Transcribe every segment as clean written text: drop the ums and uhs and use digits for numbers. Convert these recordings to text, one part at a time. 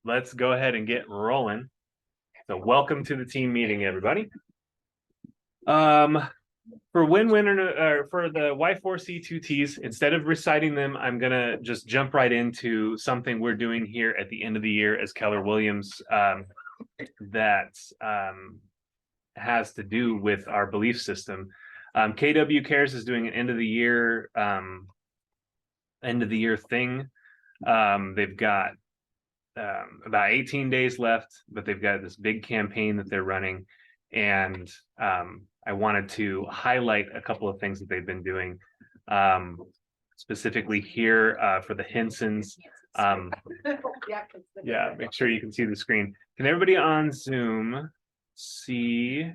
let's go ahead and get rolling. So welcome to the team meeting, everybody. For win-win or for the Y4C2Ts, instead of reciting them, I'm gonna just jump right into something we're doing here at the end of the year as Keller Williams that has to do with our belief system. KW Cares is doing an end of the year thing. They've got about 18 days left, but they've got this big campaign that they're running, and I wanted to highlight a couple of things that they've been doing, specifically here for the Hensons. Yeah, make sure you can see the screen. Can everybody on Zoom see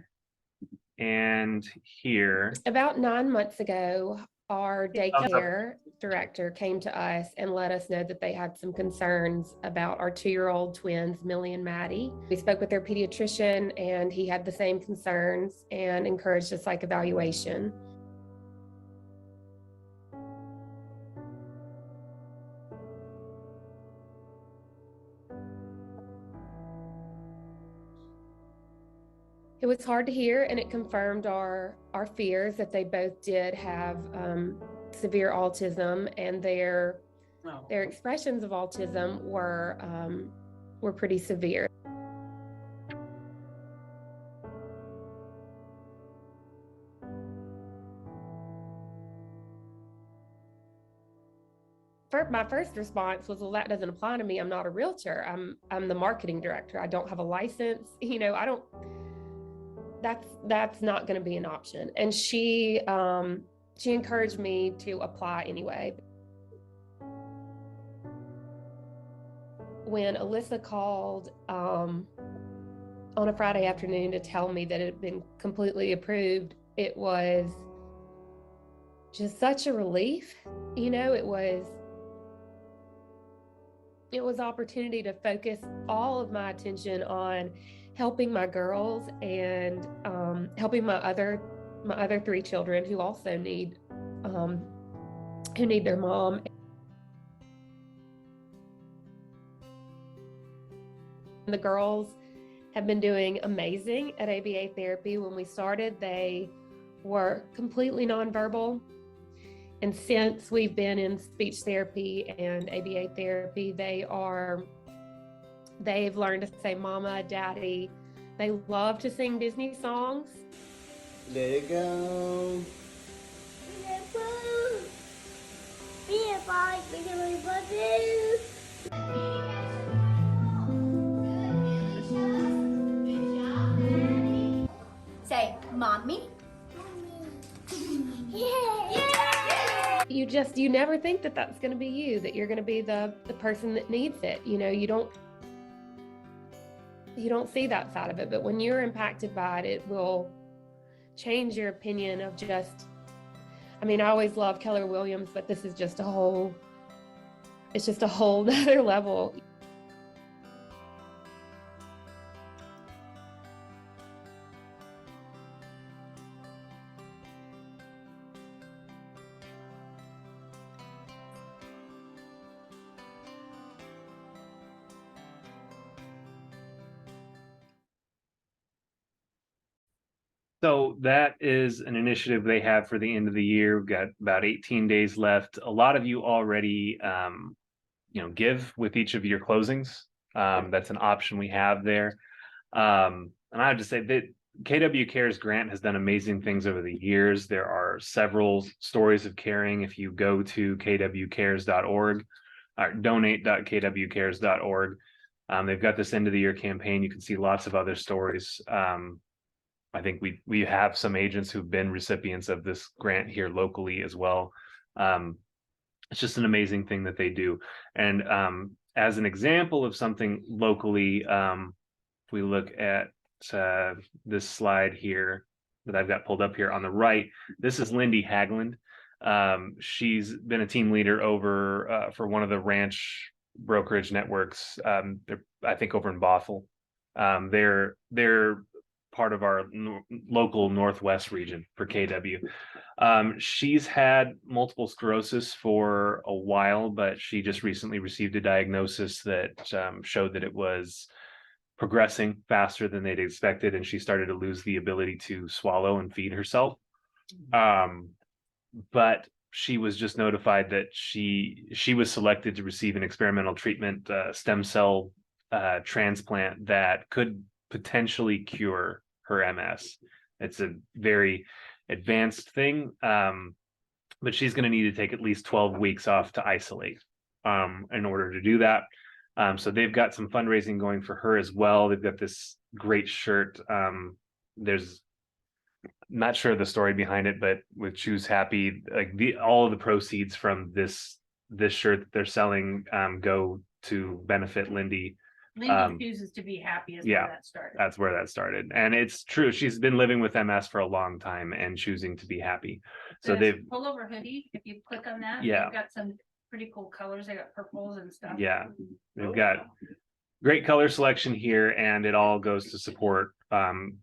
and hear? About 9 months ago, our daycare director came to us and let us know that they had some concerns about our 2-year-old twins, Millie and Maddie. We spoke with their pediatrician and he had the same concerns and encouraged a psych evaluation. It was hard to hear, and it confirmed our fears that they both did have severe autism, and their expressions of autism were pretty severe. My first response was, well, that doesn't apply to me. I'm not a realtor. I'm the marketing director. I don't have a license. That's not going to be an option. And she encouraged me to apply anyway. When Alyssa called on a Friday afternoon to tell me that it had been completely approved, it was just such a relief. It was opportunity to focus all of my attention on helping my girls and helping my other 3 children who also need their mom. The girls have been doing amazing at ABA therapy. When we started, they were completely nonverbal. And since we've been in speech therapy and ABA therapy, they've learned to say mama, daddy. They love to sing Disney songs. Let it go. Say, mommy. You never think that that's going to be you, that you're going to be the person that needs it. You don't see that side of it, but when you're impacted by it, it will change your opinion of I always love Keller Williams, but this is just a whole other level. So that is an initiative they have for the end of the year. We've got about 18 days left. A lot of you already, give with each of your closings. That's an option we have there. And I have to say that KW Cares grant has done amazing things over the years. There are several stories of caring. If you go to kwcares.org or donate.kwcares.org, they've got this end of the year campaign. You can see lots of other stories. I think we have some agents who've been recipients of this grant here locally as well. It's just an amazing thing that they do. And as an example of something locally, if we look at this slide here that I've got pulled up here on the right, this is Lindy Hagland. She's been a team leader over for one of the ranch brokerage networks. I think over in Bothell. They're part of our local Northwest region for KW. She's had multiple sclerosis for a while, but she just recently received a diagnosis that showed that it was progressing faster than they'd expected, and she started to lose the ability to swallow and feed herself. But she was just notified that she was selected to receive an experimental treatment, stem cell transplant that could potentially cure her MS. It's a very advanced thing, but she's going to need to take at least 12 weeks off to isolate in order to do that. So they've got some fundraising going for her as well. They've got this great shirt. There's not sure the story behind it, but with Choose Happy, like all of the proceeds from this shirt that they're selling go to benefit Lindy. Lindy chooses to be happy is where that started. That's where that started. And it's true. She's been living with MS for a long time and choosing to be happy. So they've pullover hoodie. If you click on that, yeah, they've got some pretty cool colors. They got purples and stuff. Yeah, they've got great color selection here, and it all goes to support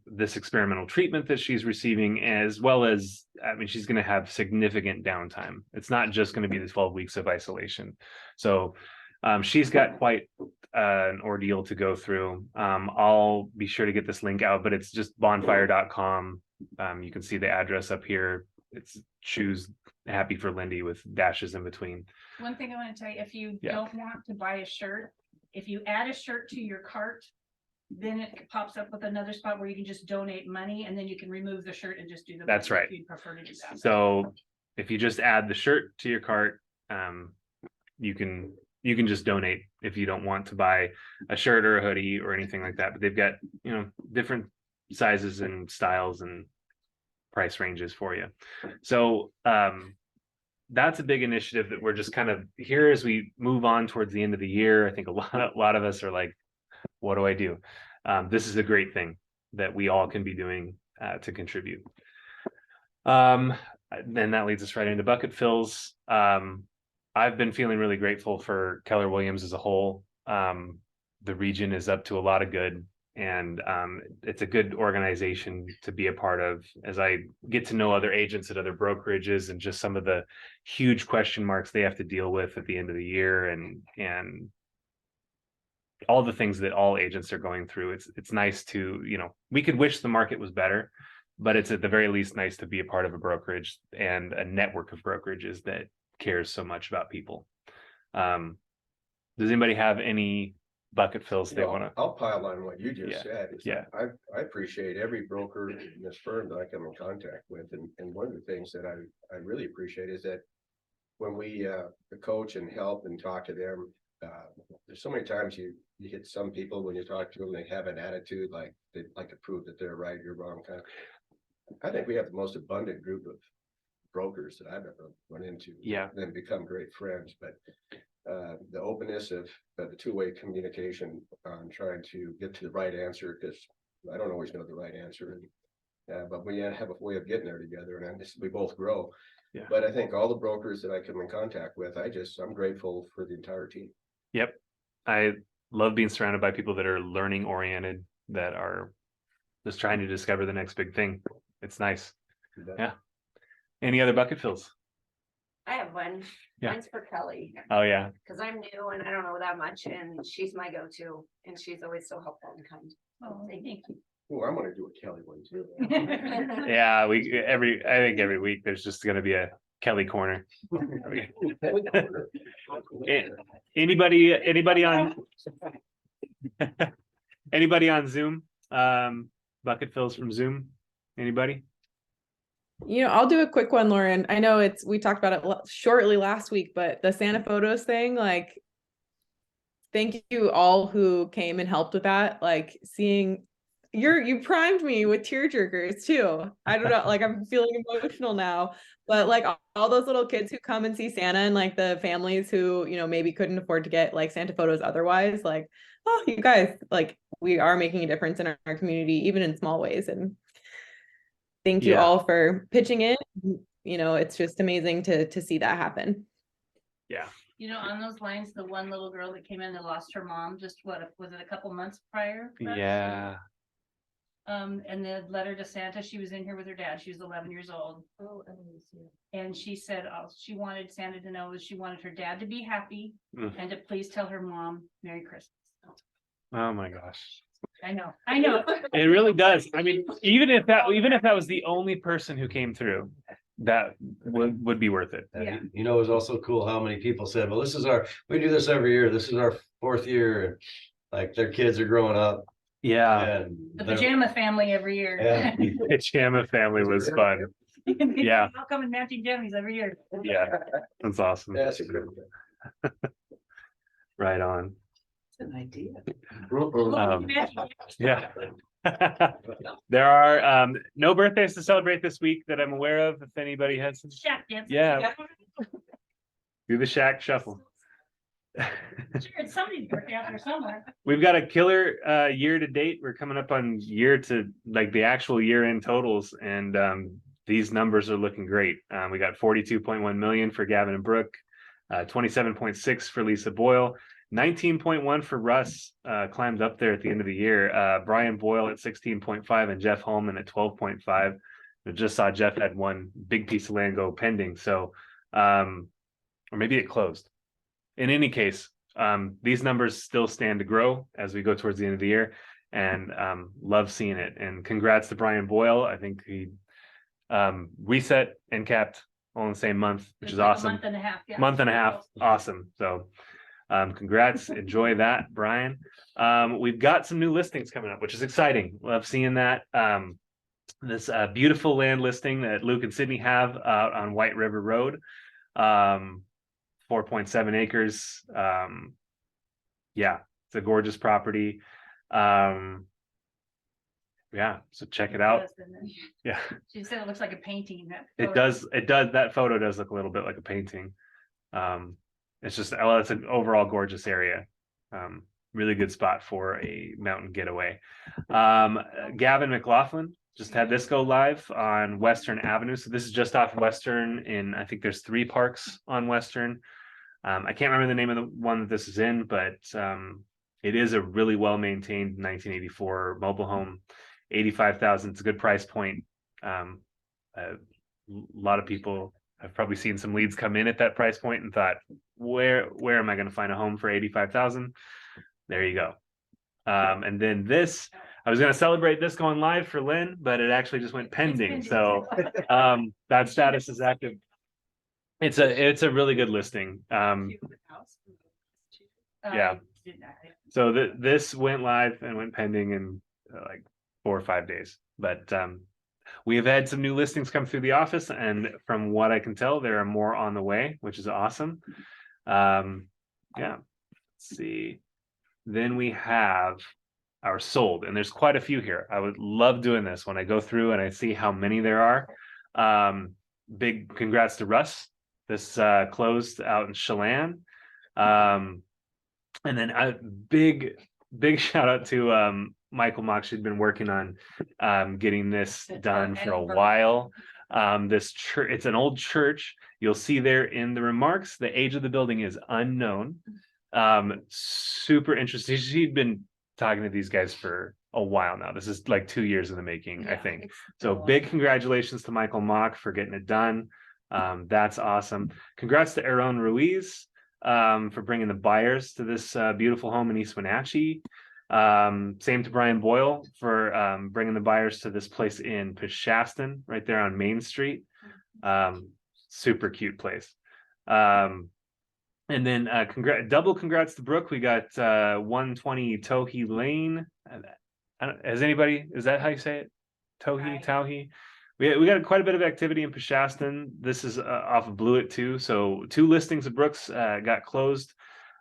this experimental treatment that she's receiving, as well as, I mean, she's going to have significant downtime. It's not just going to be the 12 weeks of isolation. So she's got quite an ordeal to go through. I'll be sure to get this link out, but it's just bonfire.com. You can see the address up here. It's Choose Happy for Lindy with dashes in between. One thing I want to tell you, if you don't want to buy a shirt, if you add a shirt to your cart, then it pops up with another spot where you can just donate money, and then you can remove the shirt and just do the That's money right. if you prefer to do that. So if you just add the shirt to your cart, you can just donate if you don't want to buy a shirt or a hoodie or anything like that. But they've got, you know, different sizes and styles and price ranges for you. So that's a big initiative that we're just kind of here as we move on towards the end of the year. I think a lot of us are like, what do I do? This is a great thing that we all can be doing to contribute. Then that leads us right into bucket fills. I've been feeling really grateful for Keller Williams as a whole. The region is up to a lot of good, and it's a good organization to be a part of. As I get to know other agents at other brokerages and just some of the huge question marks they have to deal with at the end of the year, and all the things that all agents are going through, it's nice to, you know, we could wish the market was better, but it's at the very least nice to be a part of a brokerage and a network of brokerages that cares so much about people. Does anybody have any bucket fills they want to? I'll pile on what you just said. Yeah. I appreciate every broker in this firm that I come in contact with. And one of the things that I really appreciate is that when we coach and help and talk to them, there's so many times you hit some people when you talk to them, they have an attitude like they'd like to prove that they're right, you're wrong. I think we have the most abundant group of brokers that I've ever run into. And become great friends. But the openness of the two-way communication on trying to get to the right answer, because I don't always know the right answer, but we have a way of getting there together, and we both grow. But I think all the brokers that I come in contact with, I'm grateful for the entire team. Yep. I love being surrounded by people that are learning oriented, that are just trying to discover the next big thing. It's nice. Yeah. Any other bucket fills? I have one. Yeah. Mine's for Kelly. Oh yeah. Because I'm new and I don't know that much, and she's my go-to, and she's always so helpful and kind. Oh, thank you. Oh, I'm gonna do a Kelly one too. Yeah, I think every week there's just gonna be a Kelly corner. Anybody on anybody on Zoom? Bucket fills from Zoom? Anybody? You know, I'll do a quick one, Lauren. I know we talked about it shortly last week, but the Santa photos thing, like, thank you all who came and helped with that. Like, seeing you primed me with tear jerkers too. I don't know, like, I'm feeling emotional now, but like all those little kids who come and see Santa, and like the families who, you know, maybe couldn't afford to get like Santa photos otherwise, like, oh, you guys, like, we are making a difference in our community, even in small ways. And thank you all for pitching in. You know, it's just amazing to see that happen. Yeah. You know, on those lines, the one little girl that came in that lost her mom, just what was it, a couple months prior? Yeah. And the letter to Santa, she was in here with her dad. She was 11 years old. Oh, And she said, she wanted Santa to know that she wanted her dad to be happy Mm. and to please tell her mom Merry Christmas. Oh my gosh. I know, I know. It really does. I mean, even if that was the only person who came through, that would be worth it. And Yeah. you know, it was also cool how many people said, well, we do this every year. This is our 4th year. And like their kids are growing up. Yeah. And The they're- pajama family every year. Yeah. Pajama family was fun. Yeah. I'll come in matching jammies every year. Yeah. That's awesome. That's a good one. Right on. An idea. Yeah. There are no birthdays to celebrate this week that I'm aware of. If anybody has some, Shack dance. Yeah. do the shack shuffle. Sure, it's somebody's birthday out there somewhere. We've got a killer year to date. We're coming up on year to like the actual year end totals, and these numbers are looking great. We got 42.1 million for Gavin and Brooke, 27.6 for Lisa Boyle, 19.1 for Russ, climbed up there at the end of the year. Brian Boyle at 16.5 and Jeff Hallman at 12.5. I just saw Jeff had one big piece of land go pending. So, or maybe it closed. In any case, these numbers still stand to grow as we go towards the end of the year, and love seeing it. And congrats to Brian Boyle. I think he reset and capped all in the same month, which It's is like a awesome. Month and a half, yeah. Month and a half, awesome. So congrats, enjoy that, Brian. We've got some new listings coming up, which is exciting. Love seeing that. This beautiful land listing that Luke and Sydney have out on White River Road. 4.7 acres. Yeah, it's a gorgeous property. Yeah, so check it out. Yeah, She said it looks like a painting. That it photo. does. It does. That photo does look a little bit like a painting. It's just, well, it's an overall gorgeous area. Really good spot for a mountain getaway. Gavin McLaughlin just had this go live on Western Avenue. So this is just off Western in, I think there's 3 parks on Western. I can't remember the name of the one that this is in, but it is a really well-maintained 1984 mobile home, 85,000. It's a good price point. A lot of people have probably seen some leads come in at that price point and thought, where am I going to find a home for 85,000? There you go. And then this, I was going to celebrate this going live for Lynn, but it actually just went pending. So that status is active. It's a really good listing. Yeah. So this went live and went pending in like 4 or 5 days. But we have had some new listings come through the office, and from what I can tell, there are more on the way, which is awesome. Yeah. Let's see. Then we have our sold, and there's quite a few here. I would love doing this when I go through and I see how many there are. Big congrats to Russ. This closed out in Chelan. And then a big shout out to Michael Mock. She'd been working on getting this done for a while. This church, it's an old church. You'll see there in the remarks, the age of the building is unknown. Super interesting. She'd been talking to these guys for a while now. This is like 2 years in the making, I think. So big congratulations to Michael Mock for getting it done. That's awesome. Congrats to Aaron Ruiz for bringing the buyers to this beautiful home in East Wenatchee. Same to Brian Boyle for bringing the buyers to this place in Peshastin, right there on Main Street. Super cute place. And then double congrats to Brooke. We got 120 Towhee Lane. Has anybody, is that how you say it? Towhee? We got quite a bit of activity in Peshastin. This is off of Blewett too. So 2 listings of Brooks got closed.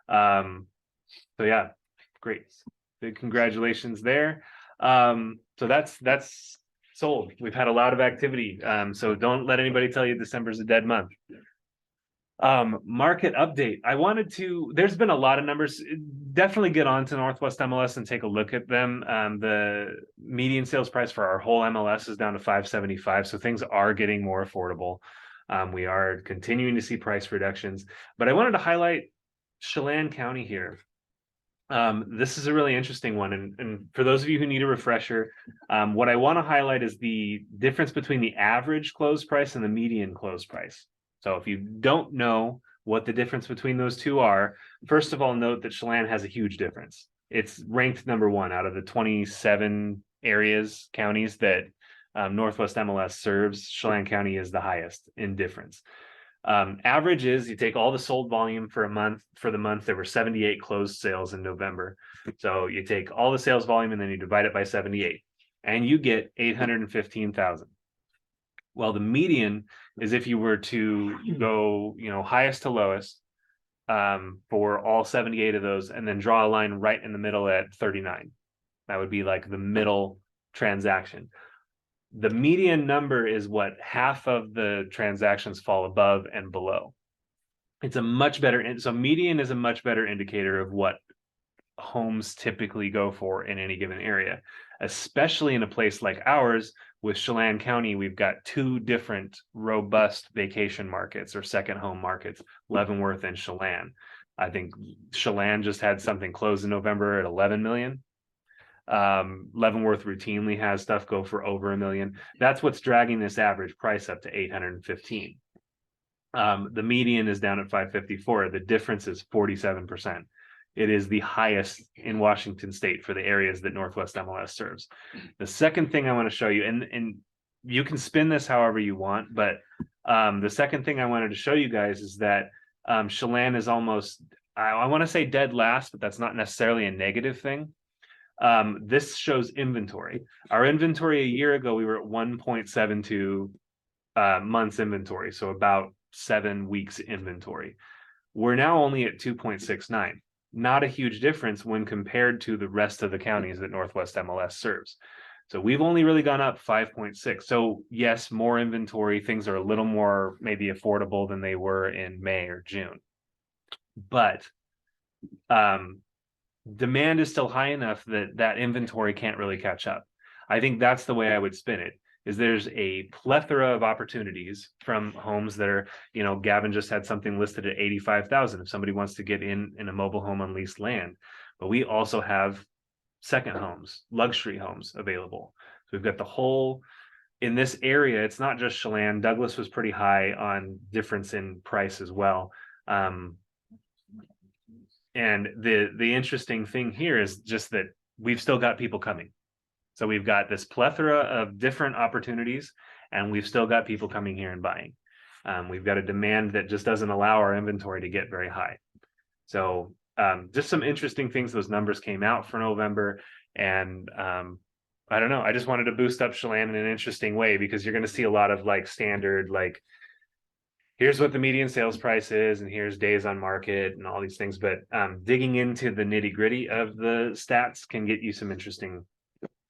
So yeah, great. Big congratulations there. So that's sold. We've had a lot of activity. So don't let anybody tell you December's a dead month. Market update. There's been a lot of numbers. Definitely get on to Northwest MLS and take a look at them. The median sales price for our whole MLS is down to $575. So things are getting more affordable. We are continuing to see price reductions, but I wanted to highlight Chelan County here. This is a really interesting one. And for those of you who need a refresher, what I want to highlight is the difference between the average close price and the median close price. So if you don't know what the difference between those two are, first of all, note that Chelan has a huge difference. It's ranked number 1 out of the 27 counties that Northwest MLS serves. Chelan County is the highest in difference. Average is you take all the sold volume for a month. For the month, there were 78 closed sales in November. So you take all the sales volume and then you divide it by 78 and you get 815,000. Well, the median is if you were to go, highest to lowest for all 78 of those and then draw a line right in the middle at 39. That would be like the middle transaction. The median number is what half of the transactions fall above and below. It's a much better, so median is a much better indicator of what homes typically go for in any given area, especially in a place like ours. With Chelan County, we've got 2 different robust vacation markets or second home markets, Leavenworth and Chelan. I think Chelan just had something close in November at 11 million. Leavenworth routinely has stuff go for over $1 million. That's what's dragging this average price up to 815. The median is down at 554. The difference is 47%. It is the highest in Washington state for the areas that Northwest MLS serves. The second thing I want to show you, and you can spin this however you want, but the second thing I wanted to show you guys is that Chelan is almost, I want to say dead last, but that's not necessarily a negative thing. This shows inventory. Our inventory a year ago, we were at 1.72 months inventory, so about 7 weeks inventory. We're now only at 2.69. Not a huge difference when compared to the rest of the counties that Northwest MLS serves. So we've only really gone up 5.6. So yes, more inventory, things are a little more maybe affordable than they were in May or June. But demand is still high enough that that inventory can't really catch up. I think that's the way I would spin it, is there's a plethora of opportunities from homes that are, Gavin just had something listed at 85,000 if somebody wants to get in a mobile home on leased land. But we also have second homes, luxury homes available. So we've got the whole, in this area, it's not just Chelan. Douglas was pretty high on difference in price as well. And the interesting thing here is just that we've still got people coming. So we've got this plethora of different opportunities, and we've still got people coming here and buying. We've got a demand that just doesn't allow our inventory to get very high. So just some interesting things. Those numbers came out for November, and I don't know. I just wanted to boost up Chelan in an interesting way, because you're going to see a lot of standard, here's what the median sales price is, and here's days on market and all these things. But digging into the nitty gritty of the stats can get you some interesting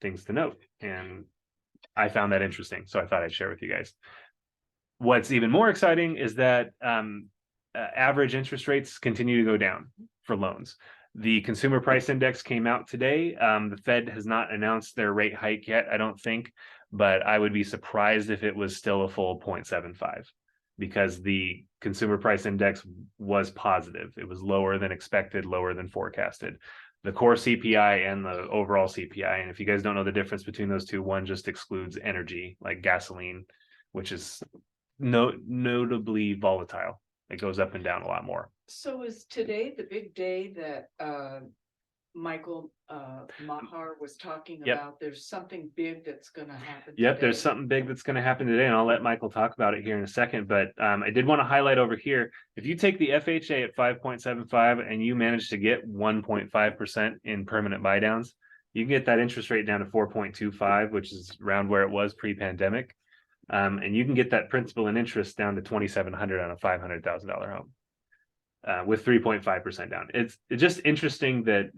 things to note. And I found that interesting, so I thought I'd share with you guys. What's even more exciting is that average interest rates continue to go down for loans. The consumer price index came out today. The Fed has not announced their rate hike yet, I don't think, but I would be surprised if it was still a full 0.75, because the consumer price index was positive. It was lower than expected, lower than forecasted. The core CPI and the overall CPI. And if you guys don't know the difference between those two, one just excludes energy, like gasoline, which is notably volatile. It goes up and down a lot more. So is today the big day that Michael Mahar was talking about? There's something big that's going to happen. Yep, there's something big that's going to happen today, and I'll let Michael talk about it here in a second. But I did want to highlight over here, if you take the FHA at 5.75 and you manage to get 1.5% in permanent buy downs, you can get that interest rate down to 4.25, which is around where it was pre-pandemic. And you can get that principal and interest down to $2,700 on a $500,000 home. With 3.5% down. It's just interesting that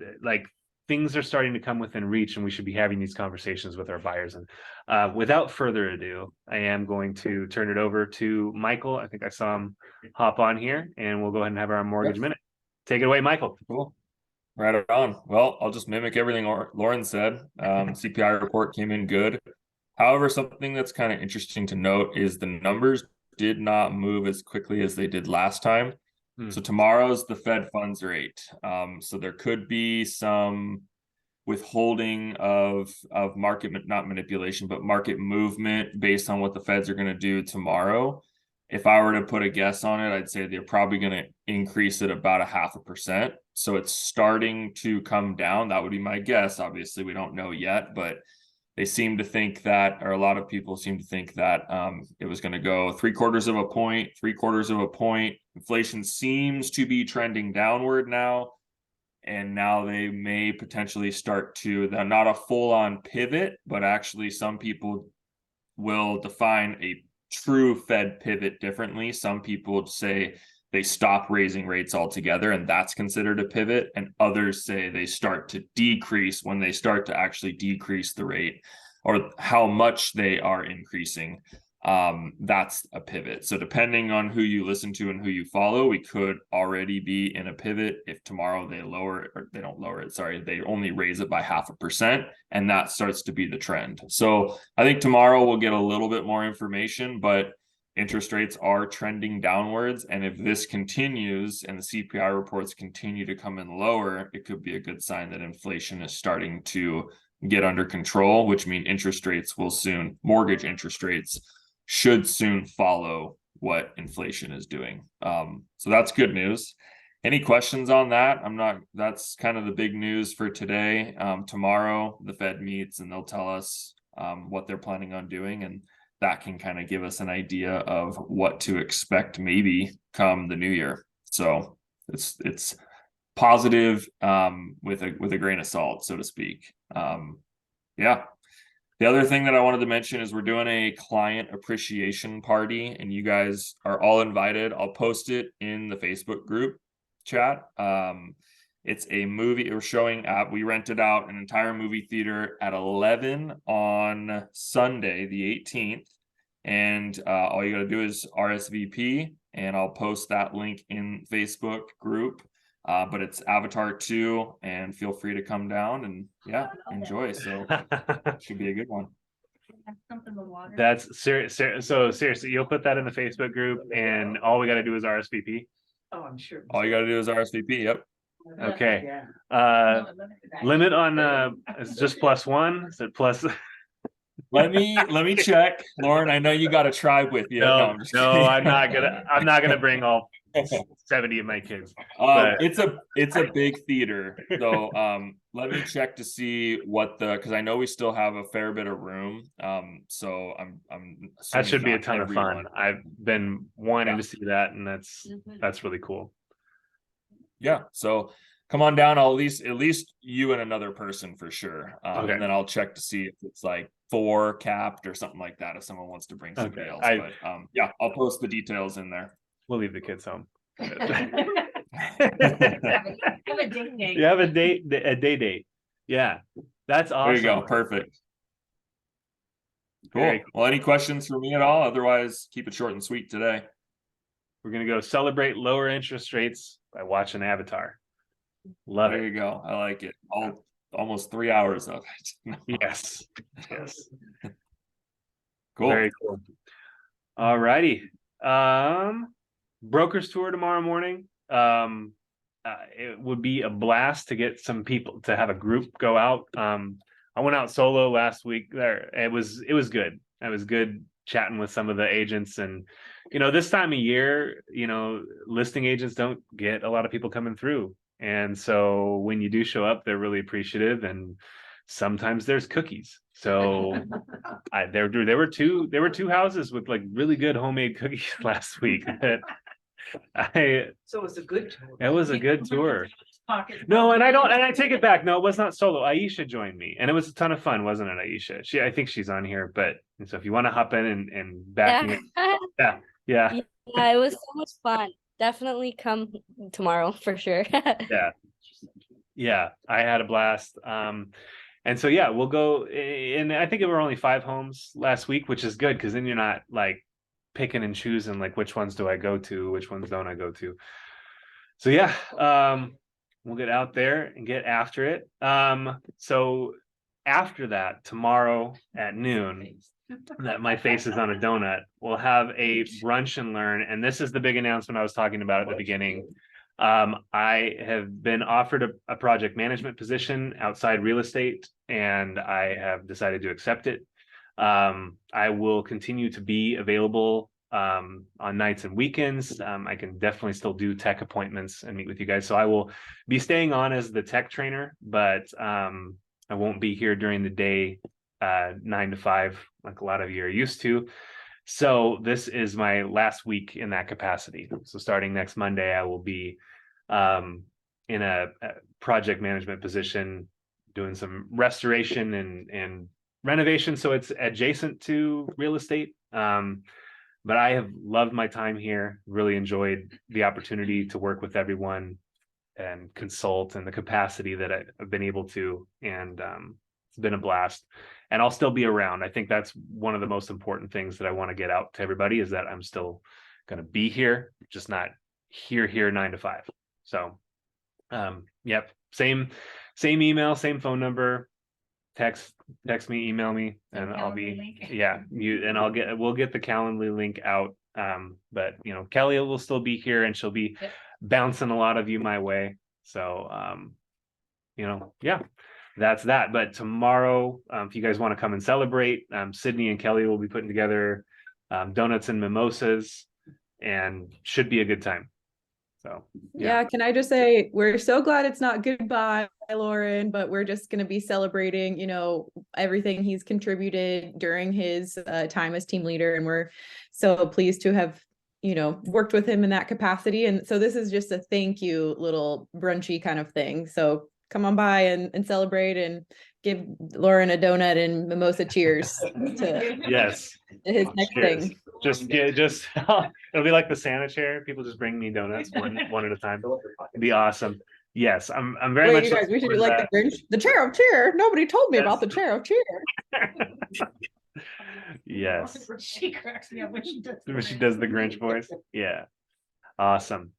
things are starting to come within reach, and we should be having these conversations with our buyers. And without further ado, I am going to turn it over to Michael. I think I saw him hop on here, and we'll go ahead and have our mortgage minute. Take it away, Michael. Cool. Right on. Well, I'll just mimic everything Lauren said. CPI report came in good. However, something that's kind of interesting to note is the numbers did not move as quickly as they did last time. So tomorrow's the Fed funds rate. So there could be some withholding of market, not manipulation, but market movement based on what the Feds are going to do tomorrow. If I were to put a guess on it, I'd say they're probably going to increase it about 0.5%. So it's starting to come down. That would be my guess. Obviously, we don't know yet, but they seem to think that, or a lot of people seem to think that it was going to go 0.75 of a point, 0.75 of a point. Inflation seems to be trending downward now. And now they may potentially start to, not a full-on pivot, but actually some people will define a true Fed pivot differently. Some people say they stop raising rates altogether, and that's considered a pivot. And others say they start to decrease when they start to actually decrease the rate, or how much they are increasing. That's a pivot. So depending on who you listen to and who you follow, we could already be in a pivot if tomorrow they lower it, or they don't lower it, sorry, they only raise it by 0.5%, and that starts to be the trend. So I think tomorrow we'll get a little bit more information, but interest rates are trending downwards. And if this continues and the CPI reports continue to come in lower, it could be a good sign that inflation is starting to get under control, which means interest rates will soon, mortgage interest rates should soon follow what inflation is doing. So that's good news. Any questions on that? That's kind of the big news for today. Tomorrow the Fed meets and they'll tell us what they're planning on doing, and that can kind of give us an idea of what to expect maybe come the new year. So it's positive with a grain of salt, so to speak. Yeah. The other thing that I wanted to mention is we're doing a client appreciation party, and you guys are all invited. I'll post it in the Facebook group chat. It's a movie we're showing at, we rented out an entire movie theater at 11 on Sunday, the 18th. And all you got to do is RSVP, and I'll post that link in Facebook group. But it's Avatar 2, and feel free to come down and enjoy. So should be a good one. That's serious. So seriously, you'll put that in the Facebook group, and all we got to do is RSVP. Oh, I'm sure. All you got to do is RSVP. Yep. Okay. Limit on is just +1. Is it plus? Let me check, Lauren. I know you got a tribe with you. No, I'm not gonna bring all 70 of my kids. It's a big theater, so let me check to see what because I know we still have a fair bit of room. So I'm that should be a ton of fun. I've been wanting to see that, and that's really cool. Yeah, so come on down. I'll at least you and another person for sure. Okay. And then I'll check to see if it's like 4 capped or something like that if someone wants to bring somebody else. But I'll post the details in there. We'll leave the kids home. Have a date date. You have a day date. Yeah, that's awesome. There you go. Perfect. Cool. Well, any questions for me at all? Otherwise, keep it short and sweet today. We're gonna go celebrate lower interest rates by watching Avatar. Love it. There you go. I like it. Almost 3 hours of it. Yes. Cool. Very cool. All righty. Brokers tour tomorrow morning. It would be a blast to get some people to have a group go out. I went out solo last week there. It was good. It was good chatting with some of the agents, and this time of year, listing agents don't get a lot of people coming through. And so when you do show up, they're really appreciative, and sometimes there's cookies. So there were two houses with like really good homemade cookies last week. So it was a good tour. It was a good tour. No, and I take it back. No, it was not solo. Aisha joined me, and it was a ton of fun, wasn't it, Aisha? I think she's on here, but so if you want to hop in and back me up. Yeah, it was so much fun. Definitely come tomorrow for sure. Yeah, I had a blast. And so we'll go. And I think there were only 5 homes last week, which is good because then you're not like picking and choosing like which ones do I go to, which ones don't I go to. So we'll get out there and get after it. So after that, tomorrow at noon, that my face is on a donut. We'll have a brunch and learn, and this is the big announcement I was talking about at the beginning. I have been offered a project management position outside real estate, and I have decided to accept it. I will continue to be available on nights and weekends. I can definitely still do tech appointments and meet with you guys. So I will be staying on as the tech trainer, but I won't be here during the day, 9 to 5, like a lot of you are used to. So this is my last week in that capacity. So starting next Monday, I will be in a project management position, doing some restoration and renovation. So it's adjacent to real estate. But I have loved my time here, really enjoyed the opportunity to work with everyone and consult and the capacity that I've been able to. And it's been a blast. And I'll still be around. I think that's one of the most important things that I want to get out to everybody, is that I'm still going to be here, just not here 9 to 5. So, yep, same email, same phone number, text me, email me, and I'll be, we'll get the Calendly link out. But you know, Kelly will still be here, and she'll be bouncing a lot of you my way. So, you know, yeah, that's that. But tomorrow, if you guys want to come and celebrate, Sydney and Kelly will be putting together donuts and mimosas, and should be a good time. So yeah, can I just say, we're so glad it's not goodbye, Lauren, but we're just going to be celebrating, you know, everything he's contributed during his time as team leader. And we're so pleased to have, you know, worked with him in that capacity. And so this is just a thank you little brunchy kind of thing. So come on by and celebrate, and give Lauren a donut and mimosa cheers to yes, his next cheers. thing. Just it'll be like the Santa chair. People just bring me donuts one at a time. It'd be awesome. Yes, I'm very Wait, much. you guys, we should do like the Grinch, the chair of cheer. Nobody told me about the chair of cheer. Yes. She cracks me up when she does. When she does the Grinch voice. Yeah. Awesome.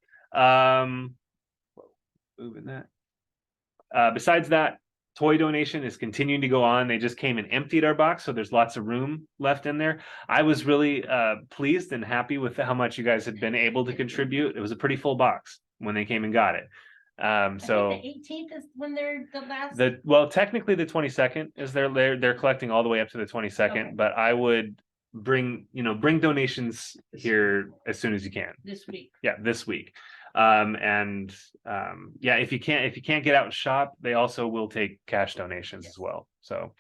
Moving that. Besides that, toy donation is continuing to go on. They just came and emptied our box, so there's lots of room left in there. I was really pleased and happy with how much you guys had been able to contribute. It was a pretty full box when they came and got it. So the 18th is when they're the last. well, technically the 22nd is they're collecting all the way up to the 22nd, okay. But I would bring donations here as soon as you can. This week. Yeah, this week. Yeah, if you can't get out and shop, they also will take cash donations as well. So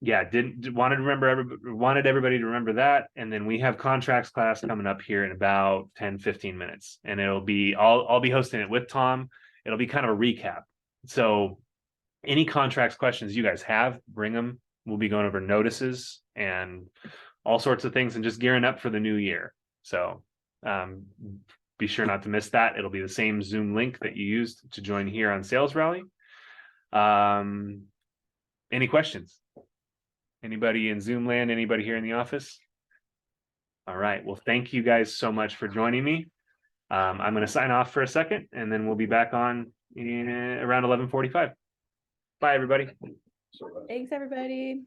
yeah, wanted everybody to remember that. And then we have contracts class coming up here in about 10-15 minutes, and I'll be hosting it with Tom. It'll be kind of a recap. So any contracts questions you guys have, bring them. We'll be going over notices and all sorts of things, and just gearing up for the new year. So be sure not to miss that. It'll be the same Zoom link that you used to join here on Sales Rally. Any questions? Anybody in Zoom land? Anybody here in the office? All right. Well, thank you guys so much for joining me. I'm going to sign off for a second, and then we'll be back on around 11:45. Bye, everybody. Thanks, everybody.